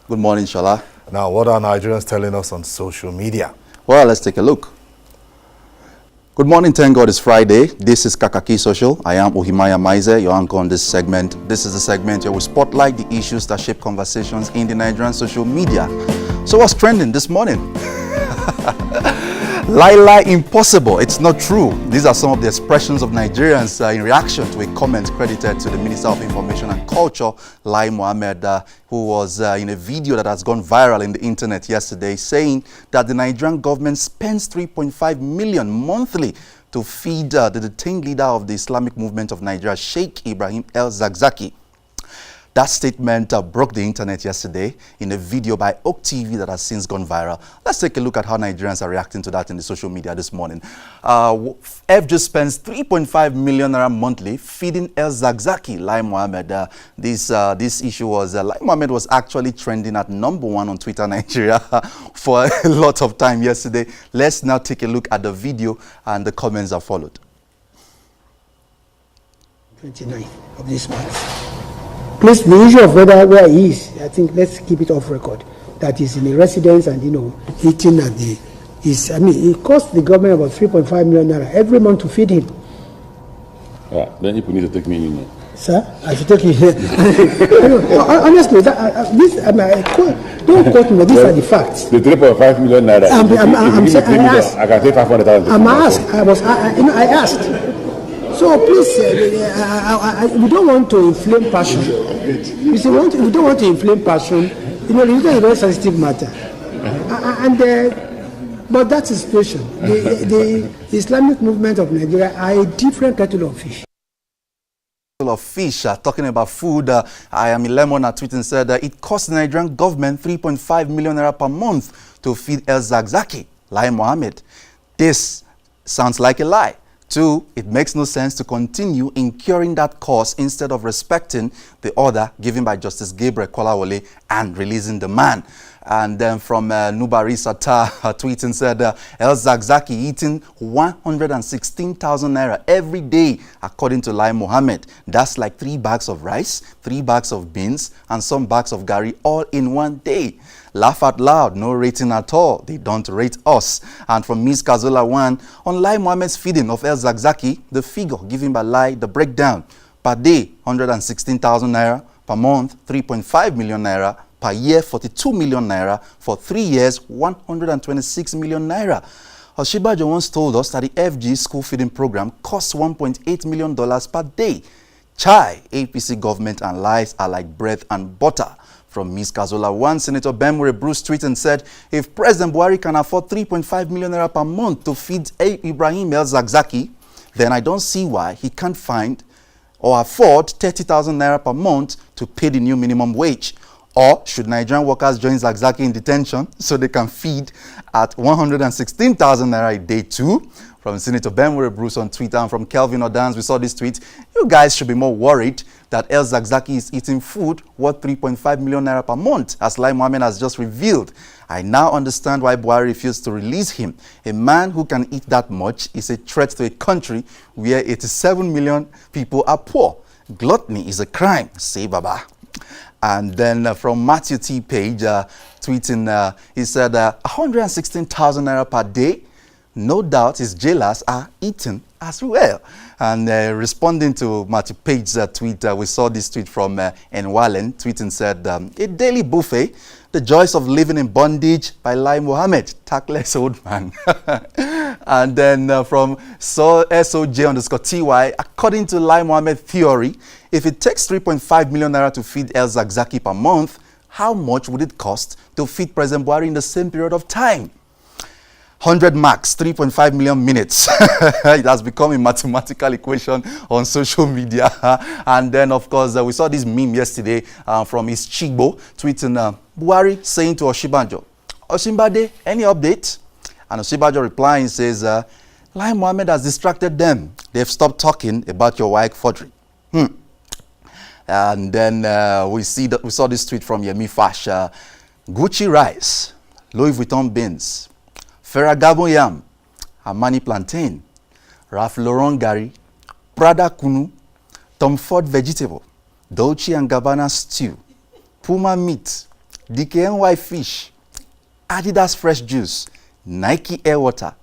Good morning, Shola. Now, what are Nigerians telling us on social media? Well, let's take a look. Good morning, thank God it's Friday. This is Kakaaki Social. I am Ohimaya Maize, your anchor on this segment. This is the segment where we spotlight the issues that shape conversations in the Nigerian social media. So what's trending this morning? Lie, impossible. It's not true. These are some of the expressions of Nigerians in reaction to a comment credited to the Minister of Information and Culture, Lai Mohammed, who was in a video that has gone viral in the internet yesterday, saying that the Nigerian government spends 3.5 million monthly to feed the detained leader of the Islamic movement of Nigeria, Sheikh Ibrahim El-Zakzaky. That statement broke the internet yesterday in a video by Oak TV that has since gone viral. Let's take a look at how Nigerians are reacting to that in the social media this morning. FJ spends 3.5 million naira monthly feeding El-Zakzaky, Lai Mohammed. This issue was, Lai Mohammed was actually trending at #1 on Twitter Nigeria for a lot of time yesterday. Let's now take a look at the video and the comments that followed. 29th of this month. Please, the issue of where he is, I think let's keep it off record. That is in a residence and, eating at it costs the government about 3.5 million naira every month to feed him. Then you need to take me in. Sir, I should take you here. Honestly, don't quote me, these are the facts. The 3.5 million naira. I can take 500,000. I asked. So please, we don't want to inflame passion. You see, we don't want to inflame passion. It's a very sensitive matter. But that's the situation. The Islamic movement of Nigeria are a different kettle of fish. Talking about food, I am Lemon at tweet and said it costs the Nigerian government 3.5 million naira per month to feed El-Zakzaky, Lai Mohammed. This sounds like a lie. 2, it makes no sense to continue incurring that cost instead of respecting the order given by Justice Gabriel Kolawole and releasing the man. And then from Nubari Sata tweeting said El-Zakzaky eating 116,000 naira every day according to Lai Mohammed. That's like 3 bags of rice, 3 bags of beans and some bags of gari all in one day. Laugh out loud, no rating at all. They don't rate us. And from Ms. Kazola 1, on Lai Mohammed's feeding of El-Zakzaky, the figure given by Lai, the breakdown, per day 116,000 naira, per month 3.5 million naira, per year 42 million naira, for 3 years 126 million naira. Oshibajo once told us that the FG school feeding program costs $1.8 million per day. Chai, APC government and lies are like bread and butter. From Ms. Kazola 1, Senator Bemure Bruce tweeted and said, if President Buhari can afford 3.5 million naira per month to feed Ibrahim El-Zakzaky, then I don't see why he can't find or afford 30,000 naira per month to pay the new minimum wage. Or should Nigerian workers join Zakzaky in detention so they can feed at 116,000 naira a day too? From Senator Bemure Bruce on Twitter, and from Kelvin Odans, we saw this tweet. You guys should be more worried that El-Zakzaky is eating food worth 3.5 million naira per month, as Lai Mohammed has just revealed. I now understand why Buhari refused to release him. A man who can eat that much is a threat to a country where 87 million people are poor. Gluttony is a crime, say Baba. And then from Matthew T. Page, tweeting, he said 116,000 naira per day. No doubt his jailers are eating as well. And responding to Matthew Page's tweet, we saw this tweet from Nwalen. Tweeting said, a daily buffet, the joys of living in bondage by Lai Mohammed, tactless old man. And then from SOJ_TY, according to Lai Mohammed theory, if it takes 3.5 million naira to feed El-Zakzaky per month, how much would it cost to feed President Buhari in the same period of time? 100 marks, 3.5 million minutes. It has become a mathematical equation on social media. And then, of course, we saw this meme yesterday from his Chigbo tweeting Buhari saying to Oshibanjo, Oshimbade, any update? And Oshibanjo replying says, Lai Mohammed has distracted them. They've stopped talking about your wife forgery. And then we saw this tweet from Yemi Fash. Gucci rice, Louis Vuitton beans, Ferragamo yam, Armani plantain, Ralph Lauren Gary, Prada kunu, Tom Ford vegetable, Dolce & Gabbana stew, Puma meat, DKNY fish, Adidas fresh juice, Nike air water.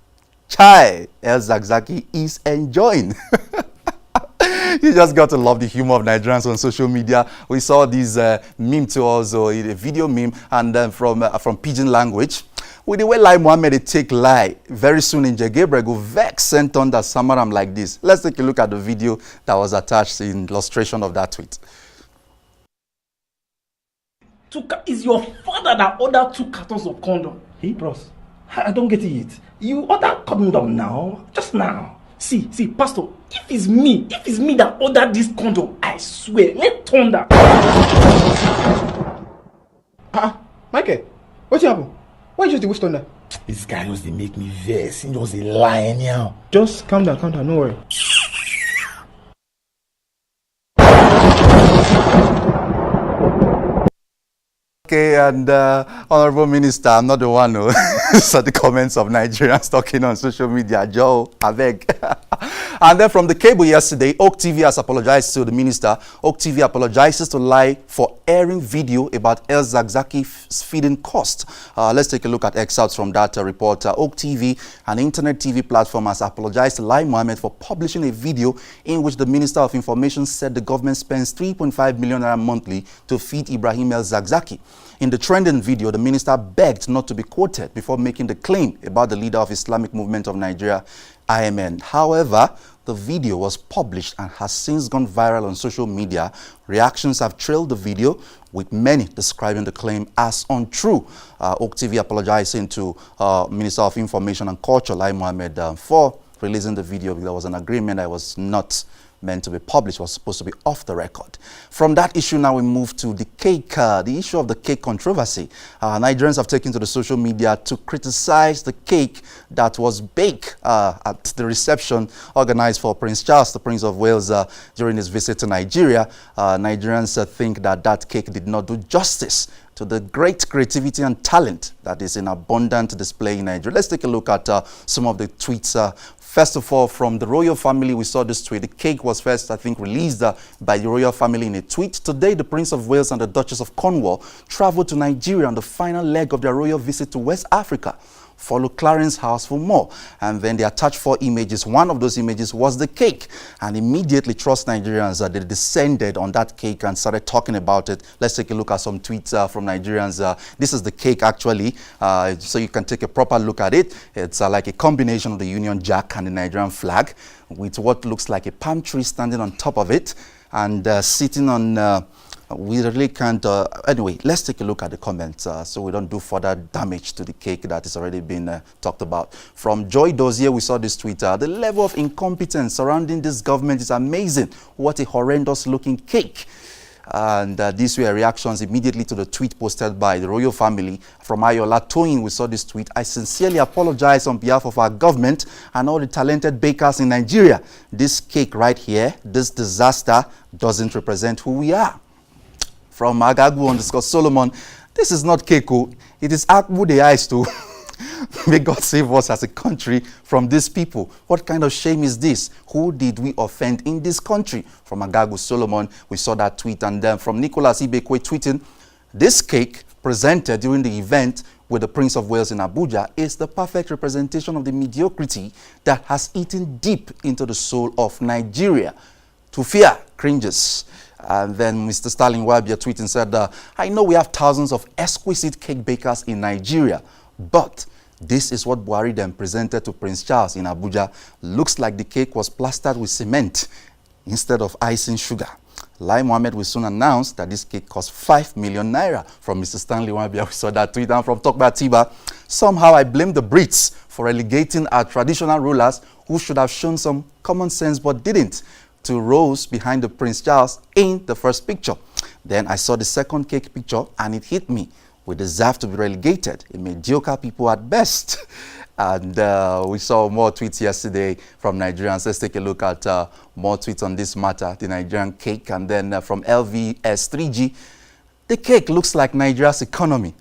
Chai, El-Zakzaky is enjoying. You just got to love the humor of Nigerians on social media. We saw this meme too, also a video meme, and from Pidgin language. With the way Lai Mohammed take lie, very soon in Gabriel go vex sent on that Samaram like this. Let's take a look at the video that was attached in illustration of that tweet. Is your father that ordered 2 cartons of condom? Hey, bros, I don't get it. You ordered condom now, just now. See, Pastor, if it's me that ordered this condom, I swear, let thunder. Michael, what happened? Why you just wish thunder? This guy just make me vex. He just lying anyhow. Just calm down, no worry. Okay, and Honorable Minister, I'm not the one who saw the comments of Nigerians talking on social media. Joe, I beg. And then from the cable yesterday, Oak TV has apologized to the minister. Oak TV apologizes to Lai for airing video about El-Zakzaky's feeding cost. Let's take a look at excerpts from that report. Oak TV, an internet TV platform, has apologized to Lai Mohammed for publishing a video in which the Minister of Information said the government spends 3.5 million naira monthly to feed Ibrahim El-Zakzaky. In the trending video, the minister begged not to be quoted before making the claim about the leader of Islamic Movement of Nigeria, IMN. However, the video was published and has since gone viral on social media. Reactions have trailed the video, with many describing the claim as untrue. Oak TV apologizing to Minister of Information and Culture, Lai Mohammed, for releasing the video. There was an agreement that was not meant to be published, was supposed to be off the record. From that issue, now we move to the cake, the issue of the cake controversy. Nigerians have taken to the social media to criticize the cake that was baked at the reception organized for Prince Charles, the Prince of Wales, during his visit to Nigeria. Nigerians think that that cake did not do justice to the great creativity and talent that is in abundant display in Nigeria. Let's take a look at some of the tweets. First of all, from the royal family, we saw this tweet. The cake was first, I think, released by the royal family in a tweet. Today, the Prince of Wales and the Duchess of Cornwall traveled to Nigeria on the final leg of their royal visit to West Africa. Follow Clarence House for more. And then they attached 4 images. One of those images was the cake. And immediately, trust Nigerians, they descended on that cake and started talking about it. Let's take a look at some tweets from Nigerians. This is the cake, actually, so you can take a proper look at it. It's like a combination of the Union Jack and the Nigerian flag, with what looks like a palm tree standing on top of it and sitting on... we really can't... anyway, let's take a look at the comments so we don't do further damage to the cake that has already been talked about. From Joy Dozier, we saw this tweet. The level of incompetence surrounding this government is amazing. What a horrendous looking cake. And these were reactions immediately to the tweet posted by the royal family. From Ayola Toyin, we saw this tweet. I sincerely apologize on behalf of our government and all the talented bakers in Nigeria. This cake right here, this disaster, doesn't represent who we are. From Agagu_Solomon, this is not Keiko, it is Akbu the eyes too. May God save us as a country from these people. What kind of shame is this? Who did we offend in this country? From Agagu Solomon, we saw that tweet. And then from Nicholas Ibekwe tweeting, this cake presented during the event with the Prince of Wales in Abuja is the perfect representation of the mediocrity that has eaten deep into the soul of Nigeria. To fear cringes. And then Mr. Stalin Wabia tweeting said, I know we have thousands of exquisite cake bakers in Nigeria, but this is what Buhari then presented to Prince Charles in Abuja. Looks like the cake was plastered with cement instead of icing sugar. Lai Mohammed will soon announce that this cake cost 5 million naira. From Mr. Stanley Wabia, we saw that tweet. And from Tokba Tiba, somehow I blame the Brits for relegating our traditional rulers who should have shown some common sense but didn't, to rows behind the Prince Charles in the first picture. Then I saw the second cake picture and it hit me. We deserve to be relegated, a mediocre people at best. And we saw more tweets yesterday from Nigerians. Let's take a look at more tweets on this matter, the Nigerian cake. And then from LVS3G, the cake looks like Nigeria's economy.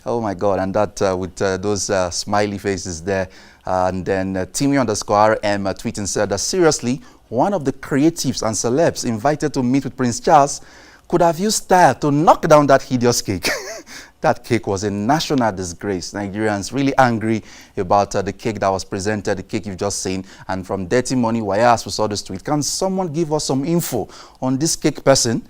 Oh my God, and that with those smiley faces there. And then Timmy_RM tweeting said that seriously, one of the creatives and celebs invited to meet with Prince Charles could have used style to knock down that hideous cake. That cake was a national disgrace. Nigerians really angry about the cake that was presented, the cake you've just seen. And from Dirty Money, Wires, we saw this tweet. Can someone give us some info on this cake person?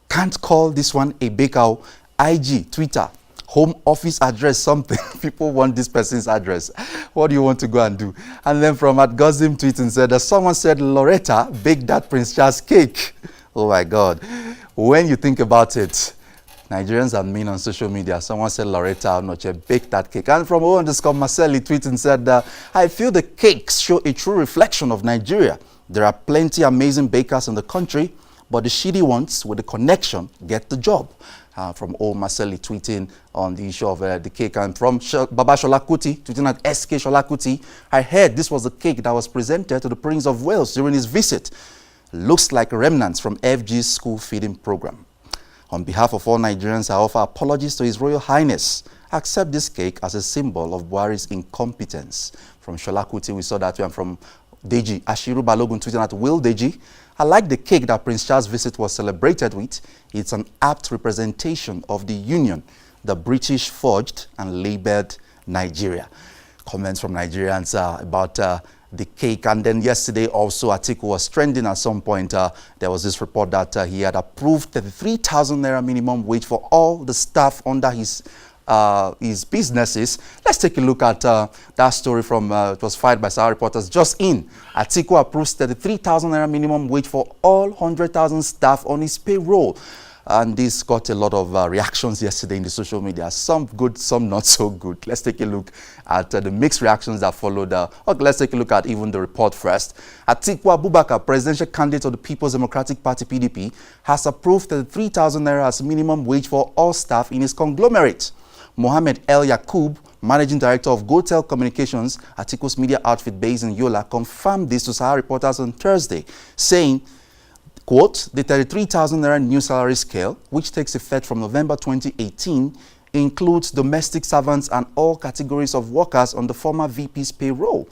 Can't call this one a baker. IG, Twitter, home office address, something. People want this person's address. What do you want to go and do? And then from @Gozim tweeting said that someone said Loretta baked that Prince Charles cake. Oh my God. When you think about it, Nigerians are mean on social media. Someone said Loretta Noche baked that cake. And from _Marcelli tweeting said, I feel the cakes show a true reflection of Nigeria. There are plenty amazing bakers in the country, but the shitty ones with the connection get the job. From Marcelli tweeting on the issue of the cake. And from Baba Sholakuti tweeting at SK Sholakuti, I heard this was the cake that was presented to the Prince of Wales during his visit. Looks like remnants from FG's school feeding program. On behalf of all Nigerians, I offer apologies to His Royal Highness. Accept this cake as a symbol of Buhari's incompetence. From Sholakuti, we saw that one. From Deji, Ashiru Balogun tweeting at Will Deji, I like the cake that Prince Charles' visit was celebrated with. It's an apt representation of the union the British forged and labeled Nigeria. Comments from Nigerians about the cake. And then yesterday also, Atiku was trending at some point. There was this report that he had approved 33,000 naira minimum wage for all the staff under his businesses. Let's take a look at that story from, it was filed by Sahara Reporters just in. Atiku approves 33,000 naira minimum wage for all 100,000 staff on his payroll. And this got a lot of reactions yesterday in the social media. Some good, some not so good. Let's take a look at the mixed reactions that followed. Okay, let's take a look at even the report first. Atiku Abubakar, presidential candidate of the People's Democratic Party (PDP), has approved 33,000 naira as minimum wage for all staff in his conglomerate. Mohammed El Yakub, managing director of GoTel Communications, Atiku's media outfit based in Yola, confirmed this to Sahara Reporters on Thursday, saying, quote, the 33,000 naira new salary scale, which takes effect from November 2018, includes domestic servants and all categories of workers on the former VP's payroll.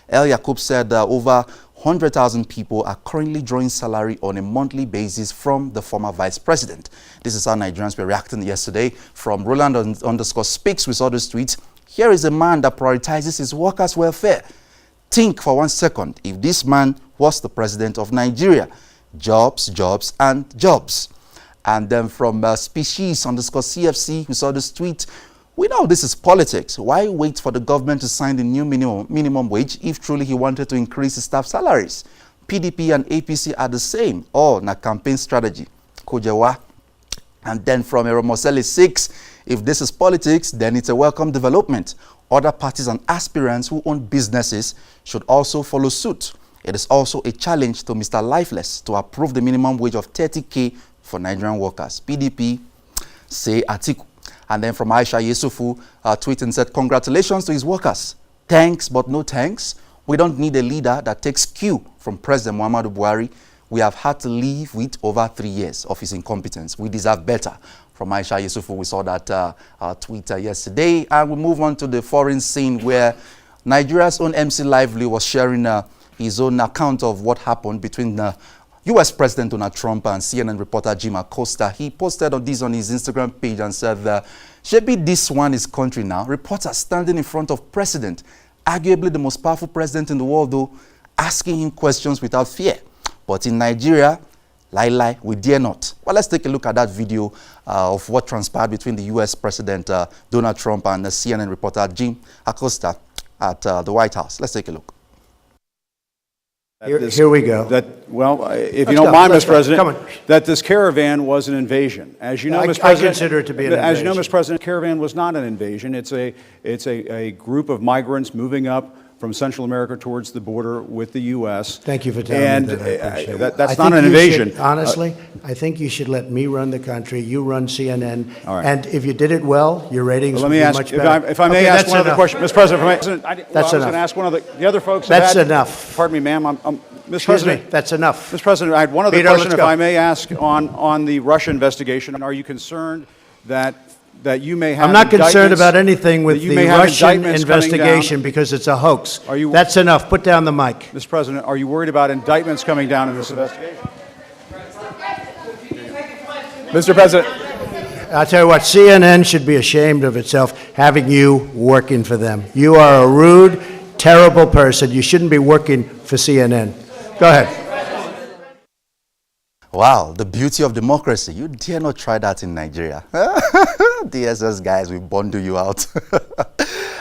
El Yakub said over 100,000 people are currently drawing salary on a monthly basis from the former vice president. This is how Nigerians were reacting yesterday. From Roland _speaks, we saw this tweet. Here is a man that prioritizes his workers' welfare. Think for 1 second if this man was the president of Nigeria. Jobs, jobs, and jobs. And then from Species _CFC, we saw this tweet. We know this is politics. Why wait for the government to sign the new minimum wage if truly he wanted to increase his staff salaries? PDP and APC are the same. All na campaign strategy. Kojewa. And then from Eromosele 6, if this is politics, then it's a welcome development. Other parties and aspirants who own businesses should also follow suit. It is also a challenge to Mr. Lifeless to approve the minimum wage of 30K for Nigerian workers. PDP say Atiku. And then from Aisha Yesufu, tweeting said, congratulations to his workers. Thanks, but no thanks. We don't need a leader that takes cue from President Muhammadu Buhari. We have had to live with over 3 years of his incompetence. We deserve better. From Aisha Yesufu, we saw that tweet yesterday. And we move on to the foreign scene where Nigeria's own MC Lively was sharing his own account of what happened between U.S. President Donald Trump and CNN reporter Jim Acosta. He posted on this on his Instagram page and said, "Shebi this one is country now. Reporters standing in front of president, arguably the most powerful president in the world, though, asking him questions without fear. But in Nigeria, lie, we dare not." Well, let's take a look at that video of what transpired between the U.S. President Donald Trump and the CNN reporter Jim Acosta at the White House. Let's take a look. Here we go. If you don't mind, Mr. President, that this caravan was an invasion. As you know, Mr. President, I consider it to be an invasion. As you know, Mr. President, caravan was not an invasion. It's a group of migrants moving up from Central America towards the border with the U.S. Thank you for telling me that. I appreciate it. That's not an invasion. Honestly, I think you should let me run the country. You run CNN. All right. And if you did it well, your ratings would be much better. If I may ask one other question, Mr. President. That's enough. I was going to ask one of the other folks. That's enough. Pardon me, ma'am. Mr. President, that's enough. Mr. President, I had one other question, if I may ask, on the Russia investigation. Are you concerned that you may have? I'm not concerned about anything with the Russian investigation because it's a hoax. That's enough. Put down the mic. Mr. President, are you worried about indictments coming down in this investigation? Mr. President. I'll tell you what, CNN should be ashamed of itself having you working for them. You are a rude, terrible person. You shouldn't be working for CNN. Go ahead. Wow, the beauty of democracy. You dare not try that in Nigeria. DSS guys, we bundle you out.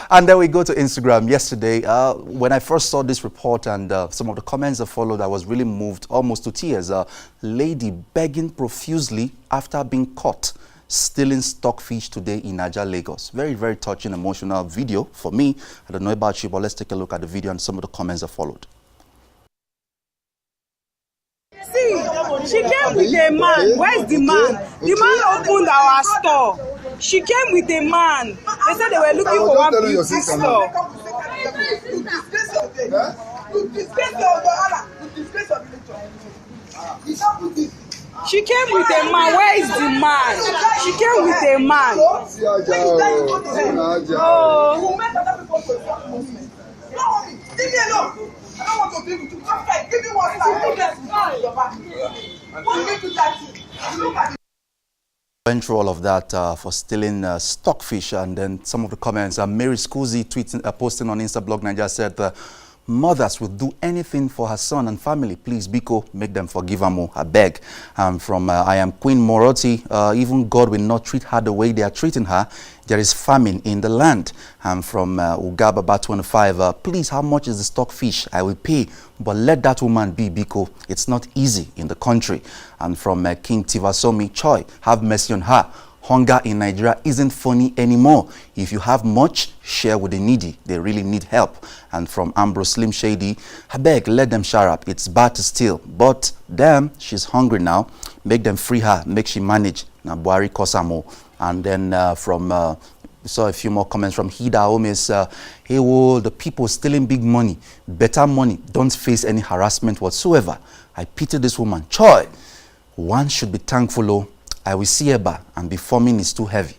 And then we go to Instagram yesterday. When I first saw this report and some of the comments that followed, I was really moved almost to tears. A lady begging profusely after being caught stealing stockfish today in Naija, Lagos. Very, very touching, emotional video for me. I don't know about you, but let's take a look at the video and some of the comments that followed. See, she came with a man. Where's the man? The man opened our store. She came with a man. They said they were looking for one beauty store. She came with a man. Where is the man? She came with a man. Oh. Leave me alone. I don't want to be with you. Come here. Give me one time. Went through all of that for stealing stockfish, and then some of the comments. Mary Scusi posting on Instablog Nigeria said, mothers will do anything for her son and family. Please, Biko, make them forgive her more. I beg. From I am Queen Moroti. Even God will not treat her the way they are treating her. There is famine in the land. From Ugaba 25. Please, how much is the stockfish? I will pay. But let that woman be, Biko. It's not easy in the country. And from King Tivasomi Choi. Have mercy on her. Hunger in Nigeria isn't funny anymore. If you have much, share with the needy. They really need help. And from Ambrose Slim Shady, I beg, let them shut up. It's bad to steal. But damn, she's hungry now. Make them free her. Make she manage. Now, Buhari Kosamo. And then saw a few more comments from Hida Omis. Hey, well, the people stealing big money, better money, don't face any harassment whatsoever. I pity this woman. Choi, one should be thankful, oh. I will see Eba and be forming is too heavy.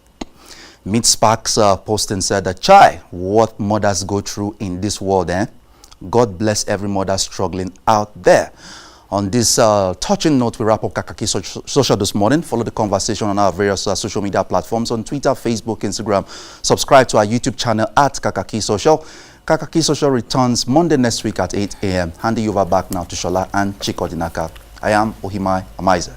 Meet Sparks posting said that, Chai, what mothers go through in this world, eh? God bless every mother struggling out there. On this touching note, we wrap up Kakaaki Social this morning. Follow the conversation on our various social media platforms on Twitter, Facebook, Instagram. Subscribe to our YouTube channel at Kakaaki Social. Kakaaki Social returns Monday next week at 8 a.m. Handing you over back now to Shola and Chikodinaka. I am Ohimai Amaize.